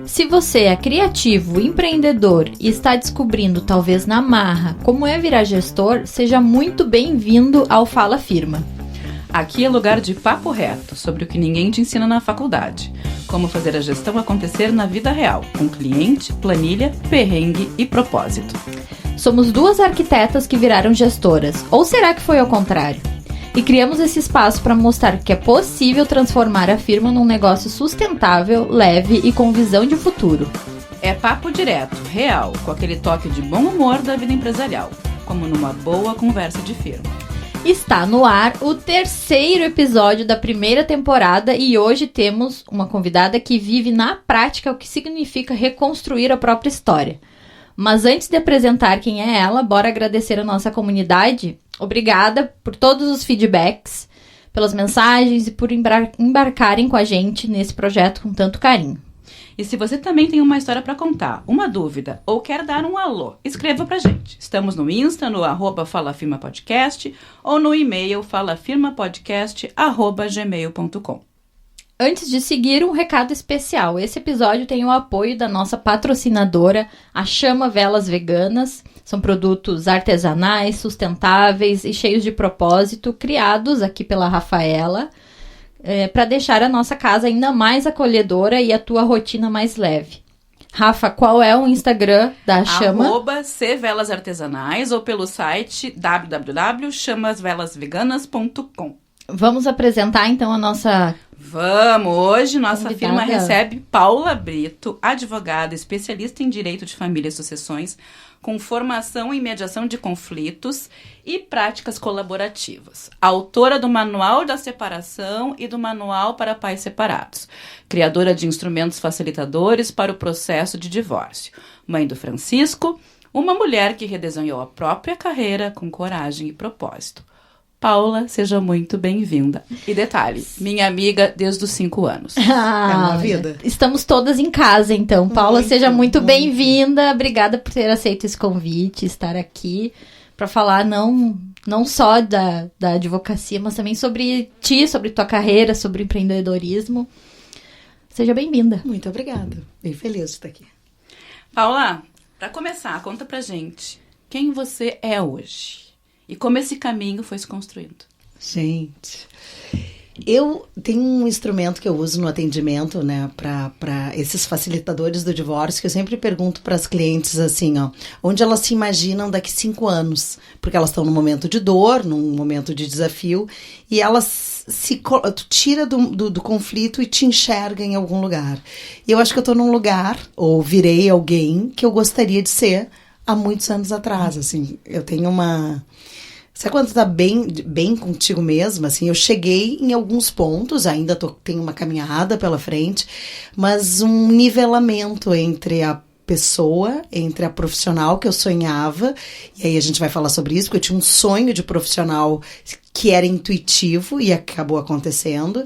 Se você é criativo, empreendedor e está descobrindo, talvez na marra, como é virar gestor, seja muito bem-vindo ao Fala Firma. Aqui é lugar de papo reto sobre o que ninguém te ensina na faculdade. Como fazer a gestão acontecer na vida real, com cliente, planilha, perrengue e propósito. Somos duas arquitetas que viraram gestoras, ou será que foi ao contrário? E criamos esse espaço para mostrar que é possível transformar a firma num negócio sustentável, leve e com visão de futuro. É papo direto, real, com aquele toque de bom humor da vida empresarial, como numa boa conversa de firma. Está no ar o 3º episódio da primeira temporada e hoje temos uma convidada que vive na prática o que significa reconstruir a própria história. Mas antes de apresentar quem é ela, bora agradecer a nossa comunidade. Obrigada por todos os feedbacks, pelas mensagens e por embarcarem com a gente nesse projeto com tanto carinho. E se você também tem uma história para contar, uma dúvida ou quer dar um alô, escreva pra gente. Estamos no Insta, no @falafirmapodcast ou no e-mail falafirmapodcast@gmail.com. Antes de seguir, um recado especial. Esse episódio tem o apoio da nossa patrocinadora, a Chama Velas Veganas. São produtos artesanais, sustentáveis e cheios de propósito, criados aqui pela Rafaela, para deixar a nossa casa ainda mais acolhedora e a tua rotina mais leve. Rafa, qual é o Instagram da Chama? @cvelasartesanais ou pelo site www.chamasvelasveganas.com. Vamos apresentar então a nossa... Vamos! Hoje nossa convidada. firma recebe Paula Brito, advogada, especialista em direito de família e sucessões, com formação em mediação de conflitos e práticas colaborativas. Autora do Manual da Separação e do Manual para Pais Separados. Criadora de instrumentos facilitadores para o processo de divórcio. Mãe do Francisco, uma mulher que redesenhou a própria carreira com coragem e propósito. Paula, seja muito bem-vinda. E detalhe, minha amiga desde os 5 anos. É uma vida. Estamos todas em casa, então. Paula, seja muito bem-vinda. Obrigada por ter aceito esse convite, estar aqui para falar não só da advocacia, mas também sobre ti, sobre tua carreira, sobre empreendedorismo. Seja bem-vinda. Muito obrigada. Bem feliz de estar aqui. Paula, para começar, conta pra gente quem você é hoje. E como esse caminho foi se construindo? Gente, eu tenho um instrumento que eu uso no atendimento, né, para esses facilitadores do divórcio, que eu sempre pergunto para as clientes assim, ó, onde elas se imaginam daqui 5 anos, porque elas estão num momento de dor, num momento de desafio, e elas tu tira do conflito e te enxerga em algum lugar. E eu acho que eu estou num lugar, ou virei alguém que eu gostaria de ser há muitos anos atrás, assim. Eu tenho uma... Sabe quando tá bem contigo mesma? Assim, eu cheguei em alguns pontos, ainda tenho uma caminhada pela frente, mas um nivelamento entre a pessoa, entre a profissional que eu sonhava, e aí a gente vai falar sobre isso, porque eu tinha um sonho de profissional que era intuitivo e acabou acontecendo.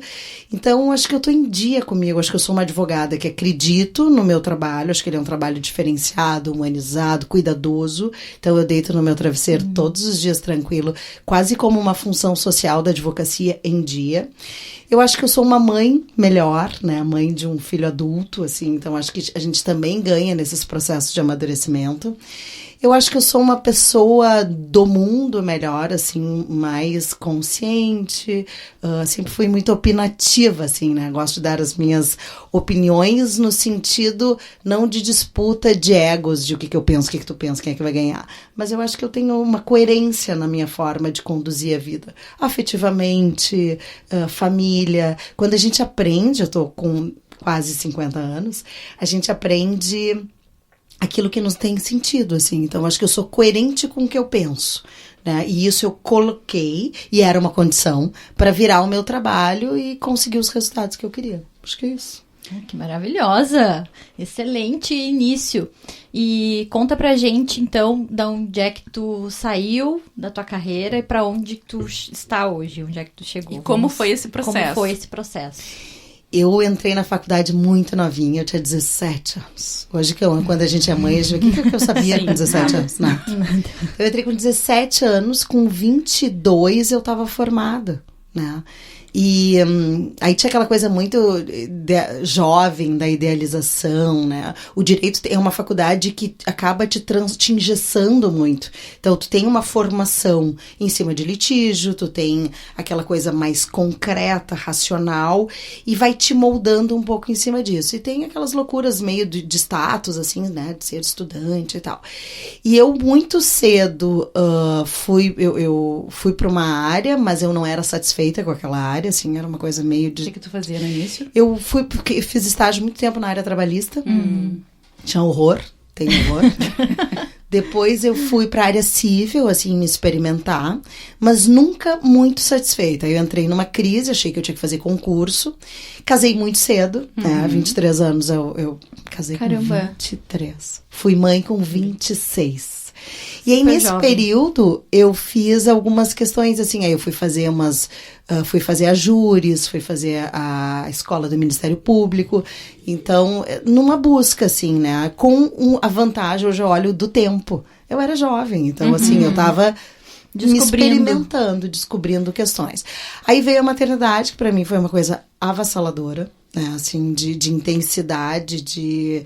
Então, acho que eu tô em dia comigo, acho que eu sou uma advogada que acredito no meu trabalho, acho que ele é um trabalho diferenciado, humanizado, cuidadoso. Então, eu deito no meu travesseiro todos os dias tranquilo, quase como uma função social da advocacia em dia. Eu acho que eu sou uma mãe melhor, né? Mãe de um filho adulto, assim. Então, acho que a gente também ganha nesses processos de amadurecimento. Eu acho que eu sou uma pessoa do mundo melhor, assim, mais consciente. Sempre fui muito opinativa, assim, né? Gosto de dar as minhas opiniões no sentido não de disputa de egos, de o que eu penso, o que tu pensa, quem é que vai ganhar. Mas eu acho que eu tenho uma coerência na minha forma de conduzir a vida. Afetivamente, família. Quando a gente aprende, eu tô com quase 50 anos, a gente aprende aquilo que nos tem sentido, assim. Então, acho que eu sou coerente com o que eu penso, né? E isso eu coloquei, e era uma condição, para virar o meu trabalho e conseguir os resultados que eu queria. Acho que é isso. Que maravilhosa! Excelente início. E conta pra gente, então, de onde é que tu saiu da tua carreira e pra onde tu está hoje, onde é que tu chegou. E como foi esse processo? Como foi esse processo? Eu entrei na faculdade muito novinha, eu tinha 17 anos. Hoje, quando a gente é mãe, a gente vê o que eu sabia com 17 anos? Nada. Eu entrei com 17 anos, com 22 eu estava formada, né? E aí tinha aquela coisa muito jovem da idealização, né? O direito é uma faculdade que acaba te engessando muito. Então, tu tem uma formação em cima de litígio, tu tem aquela coisa mais concreta, racional, e vai te moldando um pouco em cima disso. E tem aquelas loucuras meio de status, assim, né? De ser estudante e tal. E eu, muito cedo, eu fui para uma área, mas eu não era satisfeita com aquela área, assim, era uma coisa meio de... O que tu fazia no início? Eu fui, porque eu fiz estágio muito tempo na área trabalhista. Tinha horror, tem horror. Depois eu fui para a área civil, assim, me experimentar, mas nunca muito satisfeita. Eu entrei numa crise, achei que eu tinha que fazer concurso. Casei muito cedo, né? 23 anos eu casei. Caramba. Com 23. Fui mãe com 26. E aí, Super nesse jovem. período, eu fiz algumas questões, assim, aí eu fui fazer fui fazer a júris, fui fazer a escola do Ministério Público, então, numa busca, assim, né, com a vantagem, hoje eu olho, do tempo. Eu era jovem, então, assim, eu tava me experimentando, descobrindo questões. Aí veio a maternidade, que pra mim foi uma coisa avassaladora, né, assim, de intensidade,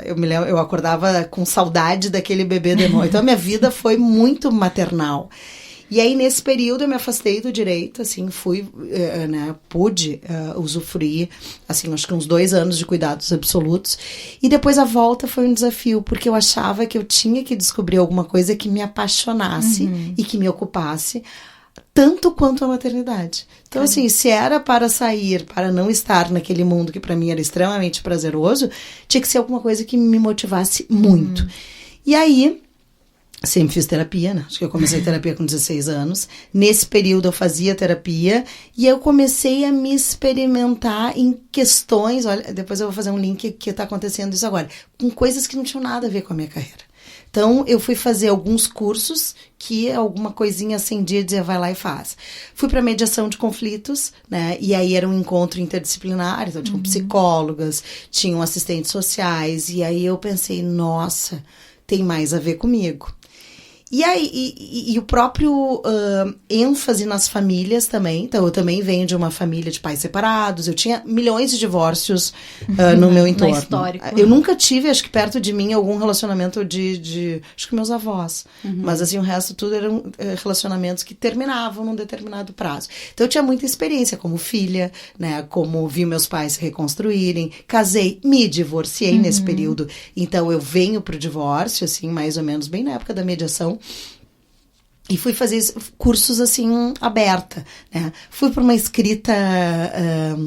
eu me lembro, eu acordava com saudade daquele bebê de noite. Então, a minha vida foi muito maternal. E aí, nesse período, eu me afastei do direito, assim, pude usufruir, assim, acho que uns 2 anos de cuidados absolutos. E depois a volta foi um desafio, porque eu achava que eu tinha que descobrir alguma coisa que me apaixonasse e que me ocupasse, tanto quanto a maternidade. Então, assim, se era para sair, para não estar naquele mundo que para mim era extremamente prazeroso, tinha que ser alguma coisa que me motivasse muito. E aí, sempre fiz terapia, né? Acho que eu comecei terapia com 16 anos. Nesse período eu fazia terapia e eu comecei a me experimentar em questões, olha, depois eu vou fazer um link que está acontecendo isso agora, com coisas que não tinham nada a ver com a minha carreira. Então, eu fui fazer alguns cursos que alguma coisinha acendia e dizia, vai lá e faz. Fui para mediação de conflitos, né? E aí era um encontro interdisciplinar, então tinham psicólogas, tinham assistentes sociais, e aí eu pensei, nossa, tem mais a ver comigo. E aí, e o próprio ênfase nas famílias também. Então, eu também venho de uma família de pais separados. Eu tinha milhões de divórcios no meu entorno. Histórico. Eu nunca tive, acho que perto de mim, algum relacionamento de acho que meus avós. Mas, assim, o resto tudo eram relacionamentos que terminavam num determinado prazo. Então, eu tinha muita experiência como filha, né? Como vi meus pais se reconstruírem. Casei, me divorciei nesse período. Então, eu venho pro divórcio, assim, mais ou menos bem na época da mediação. E fui fazer cursos, assim, aberta, né? Fui para uma escrita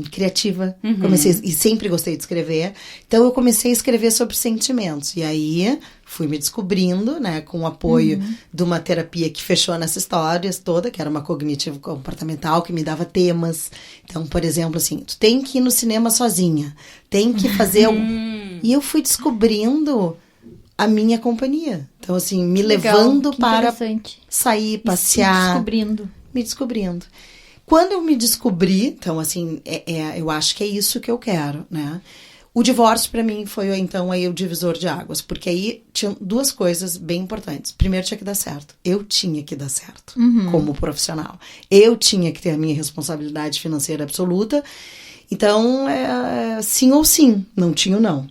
criativa. Comecei, e sempre gostei de escrever. Então, eu comecei a escrever sobre sentimentos. E aí, fui me descobrindo, né? Com o apoio de uma terapia que fechou nessa história toda, que era uma cognitivo-comportamental, que me dava temas. Então, por exemplo, assim, tu tem que ir no cinema sozinha. Tem que fazer... E eu fui descobrindo a minha companhia. Então, assim, me levando para sair, passear. Me descobrindo. Quando eu me descobri, então, assim, eu acho que é isso que eu quero, né? O divórcio, para mim, foi, então, aí o divisor de águas. Porque aí tinham 2 coisas bem importantes. Primeiro, tinha que dar certo. Eu tinha que dar certo como profissional. Eu tinha que ter a minha responsabilidade financeira absoluta. Então, sim ou sim. Não tinha o não.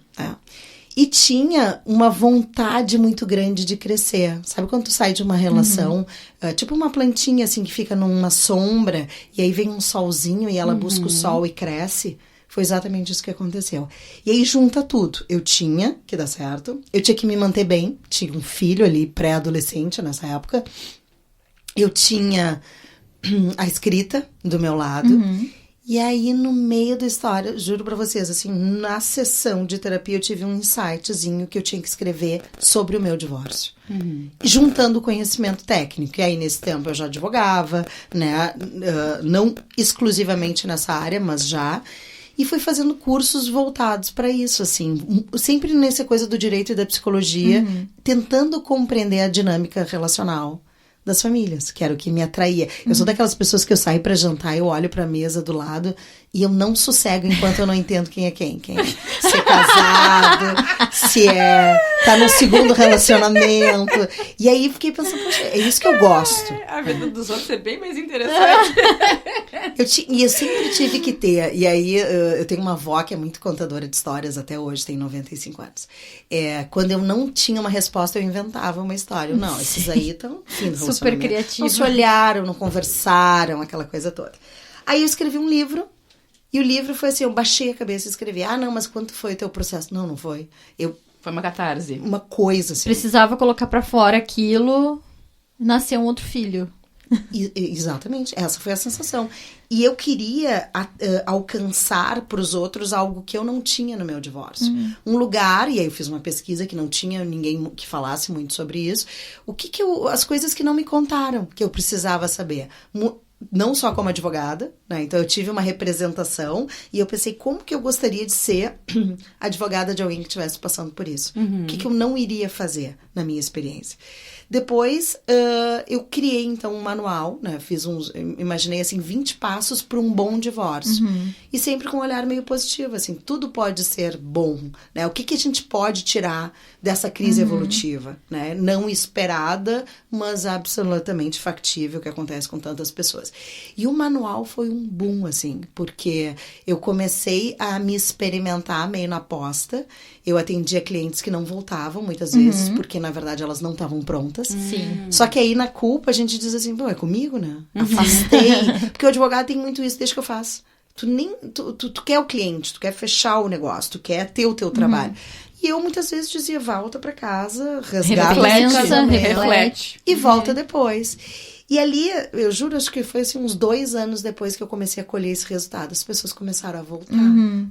E tinha uma vontade muito grande de crescer. Sabe quando tu sai de uma relação, tipo uma plantinha assim que fica numa sombra, e aí vem um solzinho e ela busca o sol e cresce? Foi exatamente isso que aconteceu. E aí junta tudo. Eu tinha que dar certo, eu tinha que me manter bem, tinha um filho ali, pré-adolescente nessa época. Eu tinha a escrita do meu lado. E aí, no meio da história, juro pra vocês, assim, na sessão de terapia eu tive um insightzinho que eu tinha que escrever sobre o meu divórcio. Juntando conhecimento técnico. E aí, nesse tempo, eu já advogava, né? Não exclusivamente nessa área, mas já. E fui fazendo cursos voltados para isso, assim. Sempre nessa coisa do direito e da psicologia, tentando compreender a dinâmica relacional das famílias, que era o que me atraía. Eu sou daquelas pessoas que eu saio para jantar, eu olho para a mesa do lado E eu não sossego enquanto eu não entendo quem é quem. Se é casado, se tá no segundo relacionamento. E aí fiquei pensando, poxa, é isso que eu gosto. A vida dos outros é bem mais interessante. E eu sempre tive que ter. E aí eu tenho uma avó que é muito contadora de histórias até hoje, tem 95 anos. Quando eu não tinha uma resposta, eu inventava uma história. Não, esses aí estão fim do relacionamento. Super criativo. Não se olharam, não conversaram, aquela coisa toda. Aí eu escrevi um livro. E o livro foi assim, eu baixei a cabeça e escrevi. Não, mas quanto foi o teu processo? Não foi. Foi uma catarse. Uma coisa assim. Precisava colocar pra fora aquilo, nasceu um outro filho. Exatamente, essa foi a sensação. E eu queria alcançar para os outros algo que eu não tinha no meu divórcio. Um lugar, e aí eu fiz uma pesquisa que não tinha ninguém que falasse muito sobre isso. As coisas que não me contaram, que eu precisava saber. Não só como advogada, né? Então eu tive uma representação e eu pensei como que eu gostaria de ser advogada de alguém que estivesse passando por isso. O que eu não iria fazer na minha experiência. Depois eu criei então um manual, né? Imaginei assim 20 passos para um bom divórcio. E sempre com um olhar meio positivo, assim, tudo pode ser bom, né? O que a gente pode tirar dessa crise evolutiva, né? Não esperada, mas absolutamente factível, que acontece com tantas pessoas. E o manual foi um boom, assim, porque eu comecei a me experimentar meio na aposta. Eu atendia clientes que não voltavam, muitas vezes, porque, na verdade, elas não estavam prontas. Sim. Só que aí, na culpa, a gente diz assim, é comigo, né? Afastei. Porque o advogado tem muito isso, deixa que eu faço. Tu quer o cliente, tu quer fechar o negócio, tu quer ter o teu trabalho. E eu, muitas vezes, dizia, volta pra casa, resgata reflete. E volta depois. E ali, eu juro, acho que foi assim, uns 2 anos depois que eu comecei a colher esse resultado. As pessoas começaram a voltar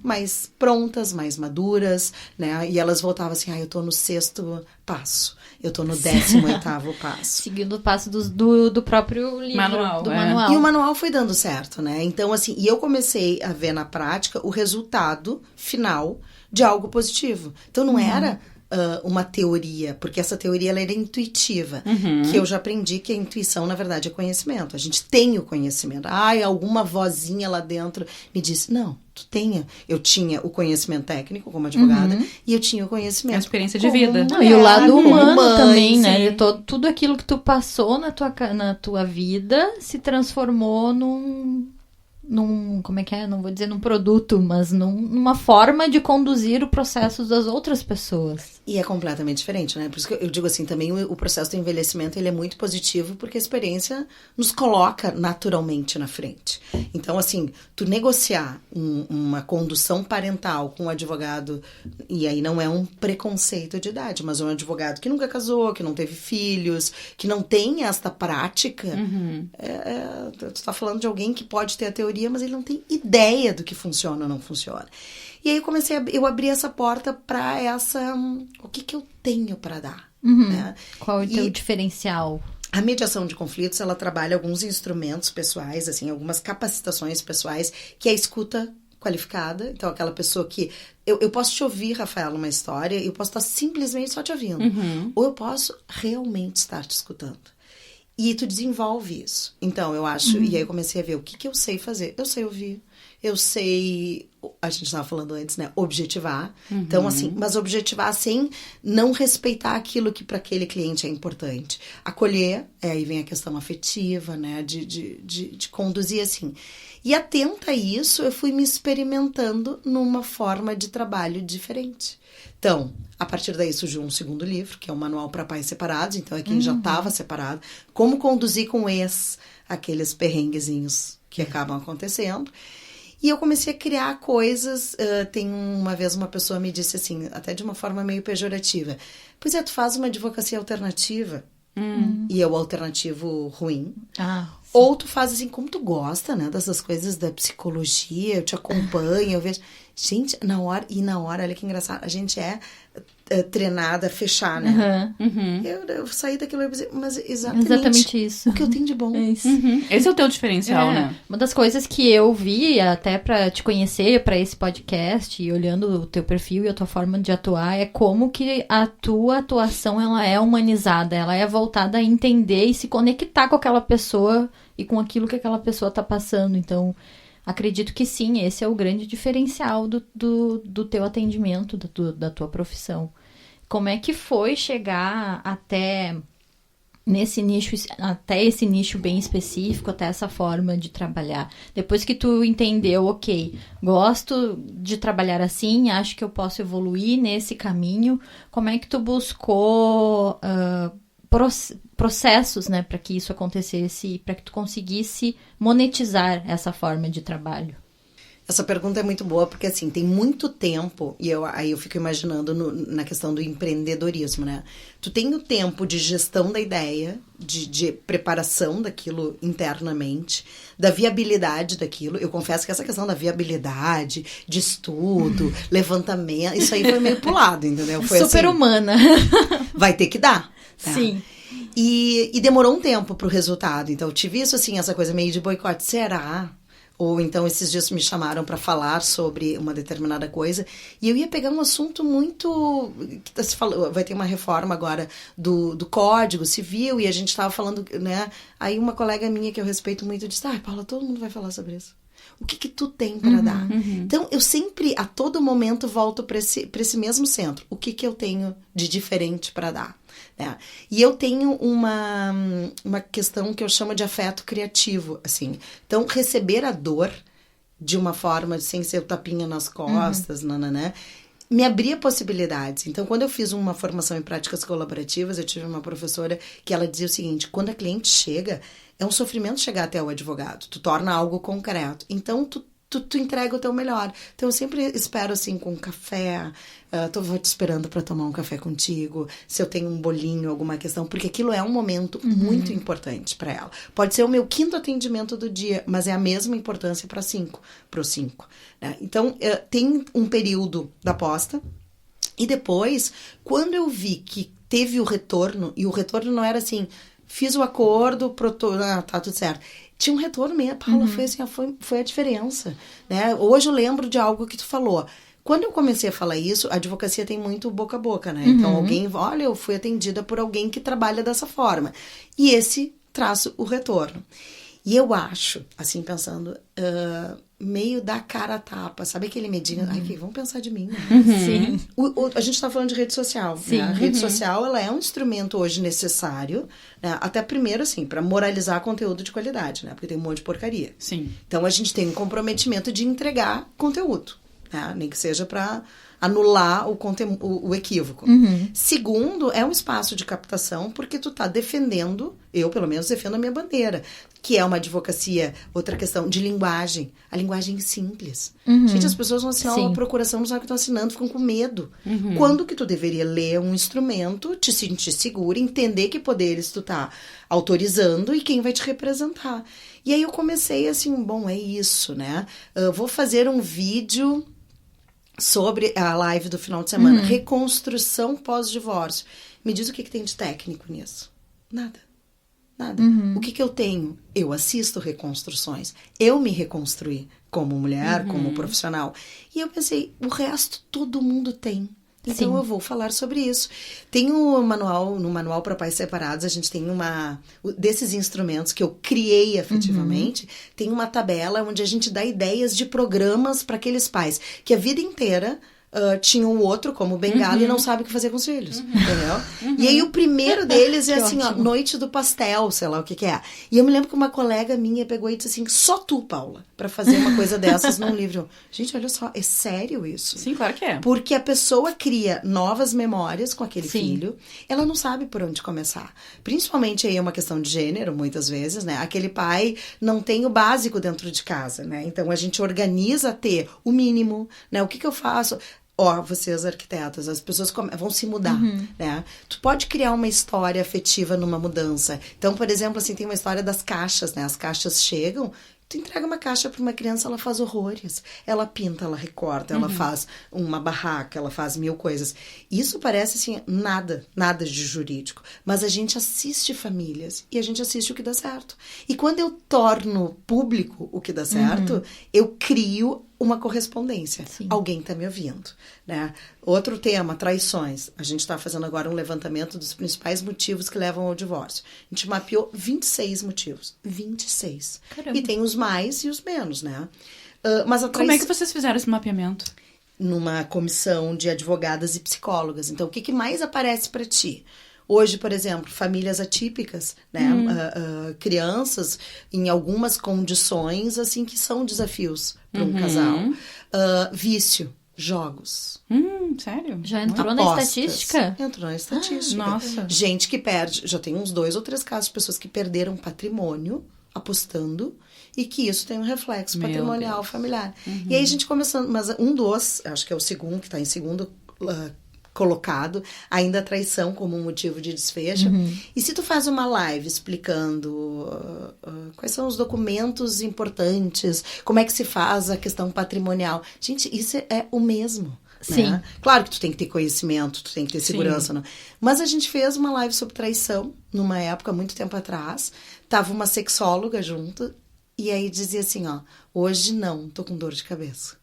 mais prontas, mais maduras, né? E elas voltavam assim, eu tô no 6º passo. Eu tô no 18º passo. Seguindo o passo do próprio livro, manual. E o manual foi dando certo, né? Então, assim, e eu comecei a ver na prática o resultado final de algo positivo. Então, não era uma teoria, porque essa teoria ela era intuitiva, que eu já aprendi que a intuição, na verdade, é conhecimento. A gente tem o conhecimento. Alguma vozinha lá dentro me disse, não, tu tenha. Eu tinha o conhecimento técnico como advogada e eu tinha o conhecimento. A experiência de vida. Não, e o lado humano também, sim. né? Tudo aquilo que tu passou na tua vida se transformou num como é que é? Não vou dizer num produto, mas numa forma de conduzir o processo das outras pessoas. E é completamente diferente, né? Por isso que eu digo assim, também o processo do envelhecimento, ele é muito positivo porque a experiência nos coloca naturalmente na frente. Então, assim, tu negociar uma condução parental com um advogado, e aí não é um preconceito de idade, mas um advogado que nunca casou, que não teve filhos, que não tem esta prática, tu tá falando de alguém que pode ter a teoria, mas ele não tem ideia do que funciona ou não funciona. E aí eu abri essa porta para o que eu tenho para dar. Né? Qual é o teu diferencial? A mediação de conflitos, ela trabalha alguns instrumentos pessoais, assim, algumas capacitações pessoais, que é a escuta qualificada. Então, aquela pessoa que... Eu posso te ouvir, Rafaela, uma história, e eu posso estar simplesmente só te ouvindo. Ou eu posso realmente estar te escutando. E tu desenvolve isso. Então, eu acho... E aí eu comecei a ver o que eu sei fazer. Eu sei ouvir. Eu sei... A gente estava falando antes, né? Objetivar. Então, assim... Mas objetivar sem não respeitar aquilo que para aquele cliente é importante. Acolher. Aí vem a questão afetiva, né? De conduzir, assim. E atenta a isso, eu fui me experimentando numa forma de trabalho diferente. Então, a partir daí surgiu um segundo livro, que é um manual para pais separados. Então, é quem já estava separado. Como conduzir com aqueles perrenguezinhos que acabam acontecendo. E eu comecei a criar coisas. Tem uma vez uma pessoa me disse assim, até de uma forma meio pejorativa. Pois tu faz uma advocacia alternativa. E é o alternativo ruim. Ou tu faz assim, como tu gosta, né? Dessas coisas da psicologia, eu te acompanho, eu vejo... Gente, na hora, olha que engraçado, a gente é treinada a fechar, né? Eu saí daquilo e pensei, mas exatamente isso. O que eu tenho de bom. É isso. Esse é o teu diferencial, né? Uma das coisas que eu vi, até pra te conhecer, pra esse podcast, e olhando o teu perfil e a tua forma de atuar, é como que a tua atuação, ela é humanizada, ela é voltada a entender e se conectar com aquela pessoa e com aquilo que aquela pessoa tá passando. Então, acredito que sim, esse é o grande diferencial do teu atendimento, da tua profissão. Como é que foi chegar até esse nicho bem específico, até essa forma de trabalhar? Depois que tu entendeu, ok, gosto de trabalhar assim, acho que eu posso evoluir nesse caminho, como é que tu buscou processos, né, para que isso acontecesse, para que tu conseguisse monetizar essa forma de trabalho? Essa pergunta é muito boa, porque assim, tem muito tempo, e aí eu fico imaginando na questão do empreendedorismo, né? Tu tem o tempo de gestão da ideia, de preparação daquilo internamente, da viabilidade daquilo. Eu confesso que essa questão da viabilidade, de estudo, levantamento, isso aí foi meio pulado, entendeu? Foi super assim, humana. Vai ter que dar. Tá? Sim. E demorou um tempo pro resultado. Então, eu tive isso assim, essa coisa meio de boicote. Será? Ou então, esses dias me chamaram para falar sobre uma determinada coisa. E eu ia pegar um assunto muito... Se falou, vai ter uma reforma agora do Código Civil. E a gente estava falando, né? Aí uma colega minha que eu respeito muito disse, Paula, todo mundo vai falar sobre isso. O que tu tem para dar? Então, eu sempre, a todo momento, volto para esse mesmo centro. O que eu tenho de diferente para dar? Né? E eu tenho uma questão que eu chamo de afeto criativo, assim. Então, receber a dor de uma forma, sem ser o tapinha nas costas, me abria possibilidades. Então, quando eu fiz uma formação em práticas colaborativas, eu tive uma professora que ela dizia o seguinte, quando a cliente chega, é um sofrimento chegar até o advogado, tu torna algo concreto. Então, tu entrega o teu melhor. Então, eu sempre espero, assim, com um café, vou te esperando para tomar um café contigo, se eu tenho um bolinho, alguma questão, porque aquilo é um momento muito importante para ela. Pode ser o meu 5º atendimento do dia, mas é a mesma importância para os 5. Né? Então, tem um período da aposta, e depois, quando eu vi que teve o retorno, e o retorno não era assim, fiz o acordo, tá tudo certo. Tinha um retorno mesmo, Paula, foi assim, foi a diferença, né? Hoje eu lembro de algo que tu falou. Quando eu comecei a falar isso, a advocacia tem muito boca a boca, né? Então, olha, eu fui atendida por alguém que trabalha dessa forma. E esse traz o retorno. E eu acho, assim, pensando, meio da cara a tapa, sabe aquele medinho? Ai, que vão pensar de mim, né? Sim. A gente tá falando de rede social, Sim. Né? A rede social, ela é um instrumento hoje necessário, né? Até primeiro, assim, para moralizar conteúdo de qualidade, né? Porque tem um monte de porcaria. Sim. Então, a gente tem um comprometimento de entregar conteúdo, né? Nem que seja para anular o equívoco. Segundo, é um espaço de captação, porque tu tá defendendo, eu pelo menos defendo a minha bandeira, que é uma advocacia, outra questão, de linguagem. A linguagem simples. Gente, as pessoas vão assinar uma procuração, não sabem o que estão assinando, ficam com medo. Quando que tu deveria ler um instrumento, te sentir segura, entender que poderes tu tá autorizando e quem vai te representar. E aí eu comecei assim, bom, é isso, né? Vou fazer um vídeo sobre a live do final de semana. Reconstrução pós-divórcio. Me diz o que tem de técnico nisso. Nada. O que eu tenho? Eu assisto reconstruções. Eu me reconstruí como mulher, como profissional. E eu pensei, o resto todo mundo tem. Então, eu vou falar sobre isso. Tem no Manual para Pais Separados, a gente tem desses instrumentos que eu criei efetivamente, tem uma tabela onde a gente dá ideias de programas para aqueles pais que a vida inteira tinham o outro como bengala e não sabe o que fazer com os filhos, entendeu? E aí o primeiro deles é assim, Noite do Pastel, sei lá o que é. E eu me lembro que uma colega minha pegou e disse assim, só tu, Paula, pra fazer uma coisa dessas num livro. Gente, olha só, é sério isso? Sim, claro que é. Porque a pessoa cria novas memórias com aquele filho, ela não sabe por onde começar. Principalmente aí é uma questão de gênero, muitas vezes, né? Aquele pai não tem o básico dentro de casa, né? Então a gente organiza ter o mínimo, né? O que eu faço? Vocês arquitetas, as pessoas vão se mudar, né? Tu pode criar uma história afetiva numa mudança. Então, por exemplo, assim, tem uma história das caixas, né? As caixas chegam, tu entrega uma caixa para uma criança, ela faz horrores. Ela pinta, ela recorta, ela faz uma barraca, ela faz 1000 coisas. Isso parece, assim, nada de jurídico. Mas a gente assiste famílias e a gente assiste o que dá certo. E quando eu torno público o que dá certo, eu crio uma correspondência. Sim. Alguém está me ouvindo, né? Outro tema, traições. A gente está fazendo agora um levantamento dos principais motivos que levam ao divórcio. A gente mapeou 26 motivos. 26. Caramba. E tem os mais e os menos, né? Mas a Como é que vocês fizeram esse mapeamento? Numa comissão de advogadas e psicólogas. Então, o que mais aparece para ti? Hoje, por exemplo, famílias atípicas, né? Crianças em algumas condições, assim, que são desafios para um casal. Vício, jogos. Sério? Já entrou Apostas. na estatística? Entrou na estatística. Nossa. Gente que perde, já tem uns 2 ou 3 casos de pessoas que perderam patrimônio apostando e que isso tem um reflexo Meu patrimonial Deus. familiar. E aí a gente começou, mas acho que é o segundo, que está em segundo colocado, ainda a traição como um motivo de desfecho. E se tu faz uma live explicando quais são os documentos importantes, como é que se faz a questão patrimonial, gente, isso é o mesmo. Sim. Né? Claro que tu tem que ter conhecimento, tu tem que ter segurança. Não? Mas a gente fez uma live sobre traição, numa época, muito tempo atrás. Tava uma sexóloga junto, e aí dizia assim, ó, hoje não, tô com dor de cabeça.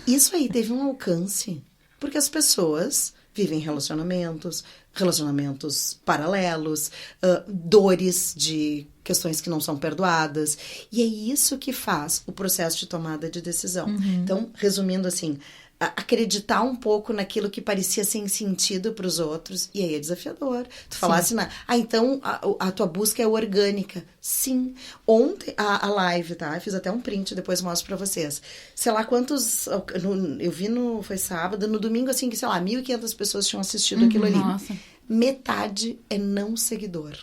Isso aí teve um alcance, porque as pessoas vivem relacionamentos paralelos, dores de questões que não são perdoadas. E é isso que faz o processo de tomada de decisão. Então, resumindo assim, acreditar um pouco naquilo que parecia sem sentido para os outros, e aí é desafiador. Tu falasse, então a tua busca é orgânica. Sim. Ontem, a live, tá? Eu fiz até um print, depois mostro para vocês. Sei lá quantos, eu vi foi sábado, no domingo, assim, que sei lá, 1.500 pessoas tinham assistido aquilo ali. Nossa. Metade é não seguidor.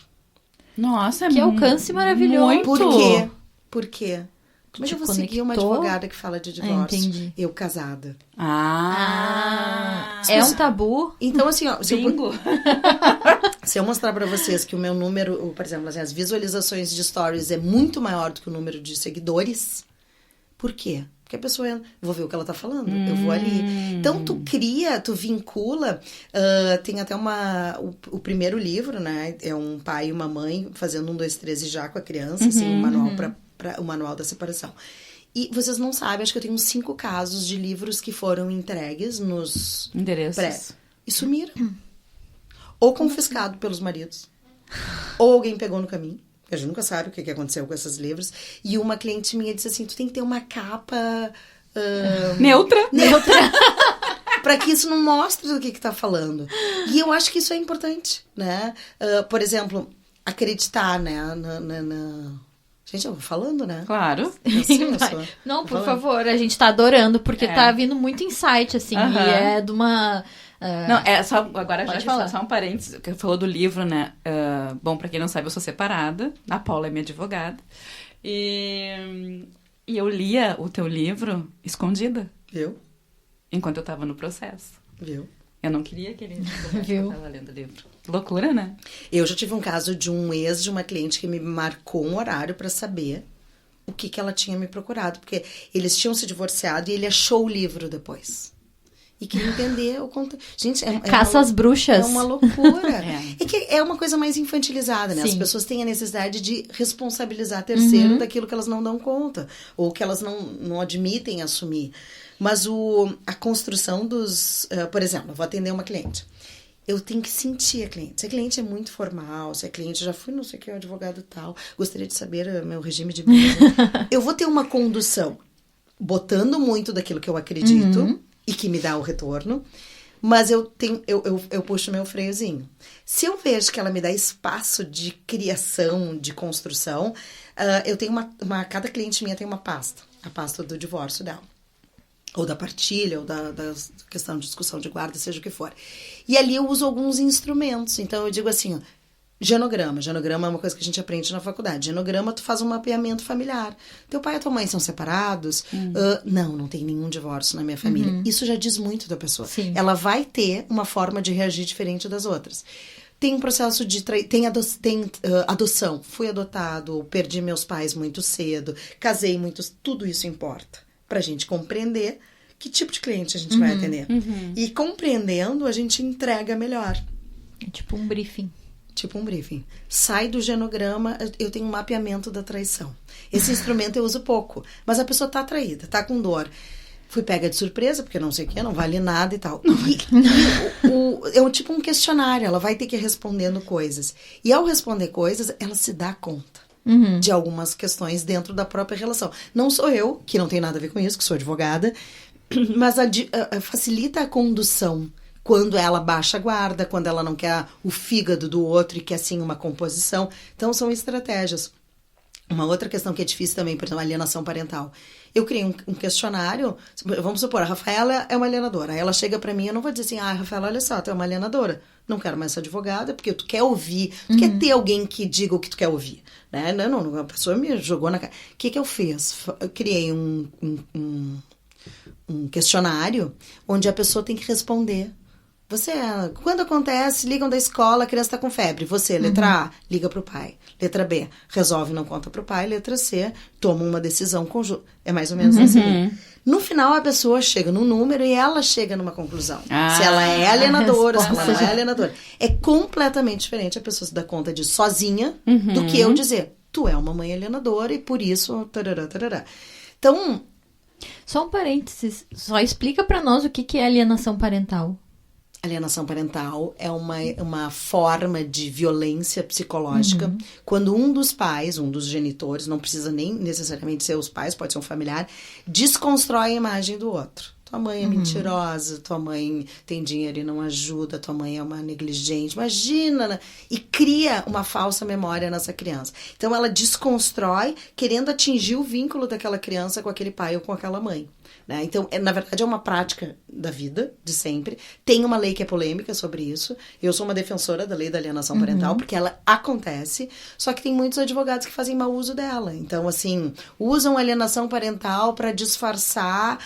Nossa, Que alcance maravilhoso. Muito. Por quê? Por quê? Como é que Te eu vou seguir uma conectou? advogada que fala de divórcio? Entendi. Eu casada. É um tabu? Então, assim, ó, Bingo. se eu mostrar pra vocês que o meu número, por exemplo, assim, as visualizações de stories é muito maior do que o número de seguidores, por quê? Porque a pessoa, eu vou ver o que ela tá falando, eu vou ali. Então, tu vincula, tem até o primeiro livro, né, é um pai e uma mãe fazendo 1, 2, 3 e já com a criança, assim, um manual o manual da separação. E vocês não sabem, acho que eu tenho uns 5 casos de livros que foram entregues nos Endereços. e sumiram. Ou confiscado pelos maridos. Ou alguém pegou no caminho. A gente nunca sabe o que aconteceu com esses livros. E uma cliente minha disse assim, tu tem que ter uma capa... Neutra. Para que isso não mostre do que tá falando. E eu acho que isso é importante, né? Por exemplo, acreditar, né? Gente, eu vou falando, né? Claro. Não, por favor, a gente tá adorando, porque tá vindo muito insight, assim, e é de uma... Não, é só, agora Pode já falar. só um parênteses, que falou do livro, né? Bom, pra quem não sabe, eu sou separada, a Paula é minha advogada, e eu lia o teu livro escondida, Viu? enquanto eu tava no processo. Viu? Eu não queria que ele Viu? tava lendo o livro. Loucura, né? Eu já tive um caso de um ex de uma cliente que me marcou um horário para saber o que ela tinha me procurado. Porque eles tinham se divorciado e ele achou o livro depois. E queria entender o conteúdo. Gente, Caça às bruxas. É uma loucura. É que é uma coisa mais infantilizada, né? Sim. As pessoas têm a necessidade de responsabilizar terceiro daquilo que elas não dão conta. Ou que elas não admitem assumir. Mas a construção dos... por exemplo, eu vou atender uma cliente. Eu tenho que sentir a cliente. Se a cliente é muito formal, se a cliente já foi não sei o que, advogado tal, gostaria de saber meu regime de vida. Eu vou ter uma condução botando muito daquilo que eu acredito e que me dá o retorno, mas eu puxo meu freiozinho. Se eu vejo que ela me dá espaço de criação, de construção, eu tenho cada cliente minha tem uma pasta, a pasta do divórcio dela. Ou da partilha, ou da questão de discussão de guarda, seja o que for. E ali eu uso alguns instrumentos. Então, eu digo assim, ó, genograma. Genograma é uma coisa que a gente aprende na faculdade. Genograma, tu faz um mapeamento familiar. Teu pai e tua mãe são separados? Não tem nenhum divórcio na minha família. Isso já diz muito da pessoa. Sim. Ela vai ter uma forma de reagir diferente das outras. Tem um processo de... Tem adoção. Fui adotado, perdi meus pais muito cedo, casei muito... Tudo isso importa. Pra gente compreender que tipo de cliente a gente vai atender. E compreendendo, a gente entrega melhor. É tipo um briefing. Tipo um briefing. Sai do genograma, eu tenho um mapeamento da traição. Esse instrumento eu uso pouco, mas a pessoa tá atraída, tá com dor. Fui pega de surpresa, porque não sei o que, não vale nada e tal. É tipo um questionário, ela vai ter que ir respondendo coisas. E ao responder coisas, ela se dá conta de algumas questões dentro da própria relação. Não sou eu, que não tem nada a ver com isso, que sou advogada, mas facilita a condução quando ela baixa a guarda, quando ela não quer o fígado do outro e quer, sim, uma composição. Então, são estratégias. Uma outra questão que é difícil também, por exemplo, a alienação parental. Eu criei um questionário, vamos supor, a Rafaela é uma alienadora. Aí ela chega pra mim, eu não vou dizer assim, Rafaela, olha só, tu é uma alienadora. Não quero mais ser advogada, porque tu quer ouvir, tu quer ter alguém que diga o que tu quer ouvir. Né? Não, a pessoa me jogou na cara. O que eu fiz? Eu criei um questionário onde a pessoa tem que responder. Quando acontece, ligam da escola, a criança está com febre. Você, letra A, liga pro pai. Letra B, resolve, não conta pro pai. Letra C, toma uma decisão conjunta. É mais ou menos assim. No final, a pessoa chega num número e ela chega numa conclusão. Se ela é alienadora, se ela não é alienadora. É completamente diferente a pessoa se dar conta disso sozinha do que eu dizer, tu é uma mãe alienadora e por isso... Tarará, tarará. Então... Só um parênteses. Só explica pra nós o que é alienação parental. Alienação parental é uma forma de violência psicológica quando um dos pais, um dos genitores, não precisa nem necessariamente ser os pais, pode ser um familiar, desconstrói a imagem do outro. Tua mãe é mentirosa, tua mãe tem dinheiro e não ajuda, tua mãe é uma negligente, imagina, né? E cria uma falsa memória nessa criança. Então ela desconstrói querendo atingir o vínculo daquela criança com aquele pai ou com aquela mãe. Né? Então, na verdade, é uma prática da vida, de sempre. Tem uma lei que é polêmica sobre isso. Eu sou uma defensora da lei da alienação parental, porque ela acontece, só que tem muitos advogados que fazem mau uso dela. Então, assim, usam alienação parental para disfarçar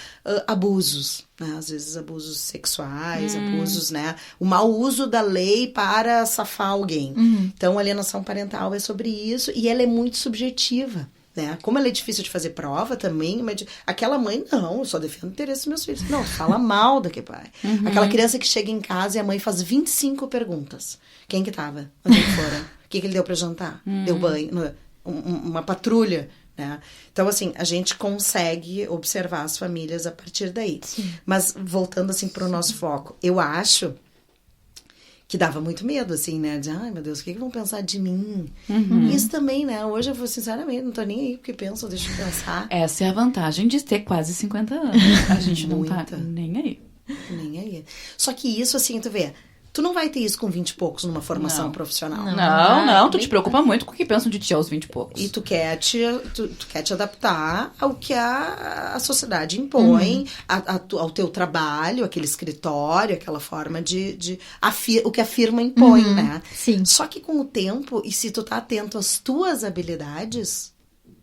abusos. Né? Às vezes, abusos sexuais, abusos, né? O mau uso da lei para safar alguém. Então, alienação parental é sobre isso e ela é muito subjetiva. Né? Como ela é difícil de fazer prova também, aquela mãe, não, eu só defendo o interesse dos meus filhos. Não, fala mal daquele pai. Aquela criança que chega em casa e a mãe faz 25 perguntas. Quem que tava? Onde que foram? O que ele deu pra jantar? Deu banho? Uma patrulha? Né? Então, assim, a gente consegue observar as famílias a partir daí. Sim. Mas, voltando assim pro nosso foco, eu acho... que dava muito medo, assim, né? De, ai, meu Deus, o que vão pensar de mim? Isso também, né? Hoje eu vou, sinceramente, não tô nem aí porque penso, deixa eu pensar. Essa é a vantagem de ter quase 50 anos. A gente não tá nem aí. Nem aí. Só que isso, assim, tu vê... Tu não vai ter isso com 20 e poucos numa formação profissional. Não. Tu te preocupa muito com o que pensam de ti aos 20 e poucos. E tu quer te adaptar ao que a sociedade impõe, ao teu trabalho, aquele escritório, aquela forma o que a firma impõe, né? Sim. Só que com o tempo, e se tu tá atento às tuas habilidades,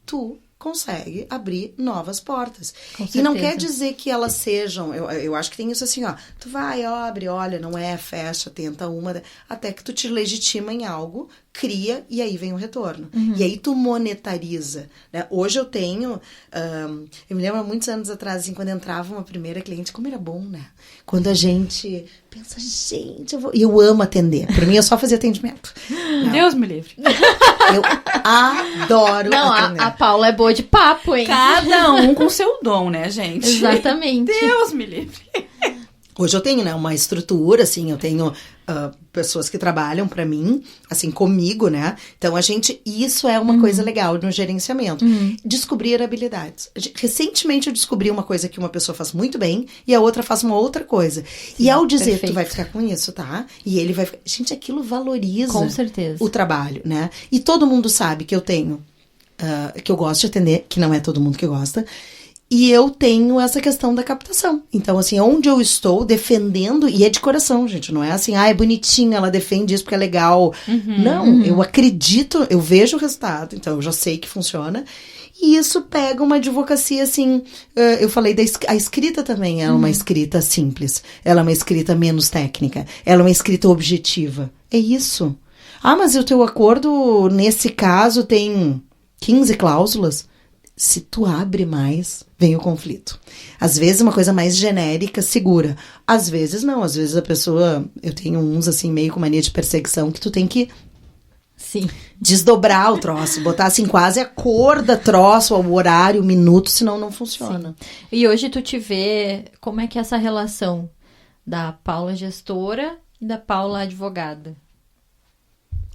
tu consegue abrir novas portas. E não quer dizer que elas sejam... Eu acho que tem isso assim, ó. Tu vai, abre, olha, não é, fecha, tenta uma... Até que tu te legitima em algo, cria, e aí vem o retorno. E aí tu monetariza. Né? Hoje eu tenho... eu me lembro há muitos anos atrás, assim, quando entrava uma primeira cliente, como era bom, né? Quando a gente pensa, gente, eu amo atender. Pra mim, eu só fazia atendimento. Não. Deus me livre. Eu adoro atender. A Paula é boa de papo, hein? Cada um com seu dom, né, gente? Exatamente. Deus me livre. Hoje eu tenho, né, uma estrutura, assim, eu tenho pessoas que trabalham pra mim, assim, comigo, né? Então, isso é uma coisa legal no gerenciamento. Descobrir habilidades. Recentemente eu descobri uma coisa que uma pessoa faz muito bem e a outra faz uma outra coisa. Sim, e ao dizer, perfeito, tu vai ficar com isso, tá? E ele vai ficar... Gente, aquilo valoriza com certeza o trabalho, né? E todo mundo sabe que eu tenho, que eu gosto de atender, que não é todo mundo que gosta. E eu tenho essa questão da captação. Então, assim, onde eu estou defendendo... E é de coração, gente. Não é assim, é bonitinha, ela defende isso porque é legal. Não, eu acredito, eu vejo o resultado. Então, eu já sei que funciona. E isso pega uma advocacia, assim... eu falei a escrita também é uma escrita simples. Ela é uma escrita menos técnica. Ela é uma escrita objetiva. É isso. Mas o teu acordo, nesse caso, tem 15 cláusulas. Se tu abre mais, vem o conflito. Às vezes uma coisa mais genérica, segura. Às vezes não, às vezes a pessoa... Eu tenho uns assim, meio com mania de perseguição, que tu tem que Sim. Desdobrar o troço, botar assim quase a cor da troço, o horário, o minuto, senão não funciona. Sim. E hoje tu te vê, como é que é essa relação da Paula gestora e da Paula advogada?